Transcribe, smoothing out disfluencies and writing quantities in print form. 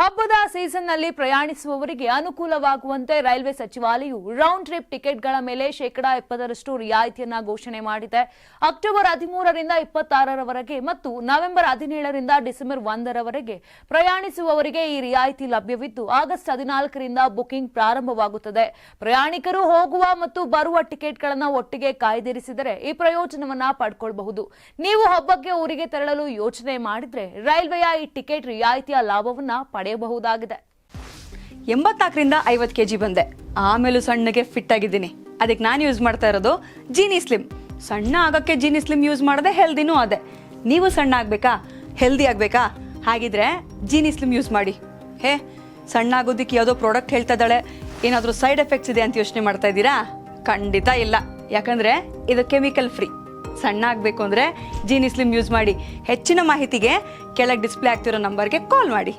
ಹಬ್ಬದ ಸೀಸನ್ನಲ್ಲಿ ಪ್ರಯಾಣಿಸುವವರಿಗೆ ಅನುಕೂಲವಾಗುವಂತೆ ರೈಲ್ವೆ ಸಚಿವಾಲಯವು ರೌಂಡ್ ಟ್ರಿಪ್ ಟಿಕೆಟ್ಗಳ ಮೇಲೆ 20% ರಿಯಾಯಿತಿಯನ್ನ ಘೋಷಣೆ ಮಾಡಿದೆ. ಅಕ್ಟೋಬರ್ 13ರಿಂದ 26ರವರೆಗೆ ಮತ್ತು ನವೆಂಬರ್ 17ರಿಂದ ಡಿಸೆಂಬರ್ 1ರವರೆಗೆ ಪ್ರಯಾಣಿಸುವವರಿಗೆ ಈ ರಿಯಾಯಿತಿ ಲಭ್ಯವಿದ್ದು ಆಗಸ್ಟ್ 14ರಿಂದ ಬುಕಿಂಗ್ ಪ್ರಾರಂಭವಾಗುತ್ತದೆ. ಪ್ರಯಾಣಿಕರು ಹೋಗುವ ಮತ್ತು ಬರುವ ಟಿಕೆಟ್ಗಳನ್ನು ಒಟ್ಟಿಗೆ ಕಾಯ್ದಿರಿಸಿದರೆ ಈ ಪ್ರಯೋಜನವನ್ನ ಪಡೆದುಕೊಳ್ಳಬಹುದು. ನೀವು ಹಬ್ಬಕ್ಕೆ ಊರಿಗೆ ತೆರಳಲು ಯೋಚನೆ ಮಾಡಿದ್ರೆ ರೈಲ್ವೆಯ ಈ ಟಿಕೆಟ್ ರಿಯಾಯಿತಿಯ ಲಾಭವನ್ನ ಪಡೆಯಬಹುದಾಗಿದೆ. 84ರಿಂದ 50 kg ಬಂದೆ. ಆಮೇಲೂ ಸಣ್ಣಗೆ ಫಿಟ್ ಆಗಿದ್ದೀನಿ. ಅದಕ್ಕೆ ನಾನು ಯೂಸ್ ಮಾಡ್ತಾ ಇರೋದು ಜೀನಿ ಸ್ಲಿಮ್. ಸಣ್ಣ ಆಗಕ್ಕೆ ಜೀನಿ ಸ್ಲಿಮ್ ಯೂಸ್ ಮಾಡದೆ ಹೆಲ್ದಿನೂ ಅದೇ. ನೀವು ಸಣ್ಣ ಆಗಬೇಕಾ, ಹೆಲ್ದಿ ಆಗಬೇಕಾ? ಹಾಗಿದ್ರೆ ಜೀನಿ ಸ್ಲಿಮ್ ಯೂಸ್ ಮಾಡಿ. ಸಣ್ಣ ಆಗೋದಕ್ಕೆ ಯಾವುದೋ ಪ್ರಾಡಕ್ಟ್ ಹೇಳ್ತಾ ಇದ್ದಾಳೆ, ಏನಾದರೂ ಸೈಡ್ ಎಫೆಕ್ಟ್ಸ್ ಇದೆ ಅಂತ ಯೋಚನೆ ಮಾಡ್ತಾ ಇದ್ದೀರಾ? ಖಂಡಿತ ಇಲ್ಲ. ಯಾಕಂದ್ರೆ ಇದು ಕೆಮಿಕಲ್ ಫ್ರೀ. ಸಣ್ಣ ಆಗಬೇಕು ಅಂದರೆ ಜೀನಿ ಸ್ಲಿಮ್ ಯೂಸ್ ಮಾಡಿ. ಹೆಚ್ಚಿನ ಮಾಹಿತಿಗೆ ಕೆಳಗೆ ಡಿಸ್ಪ್ಲೇ ಆಗ್ತಿರೋ ನಂಬರ್ಗೆ ಕಾಲ್ ಮಾಡಿ.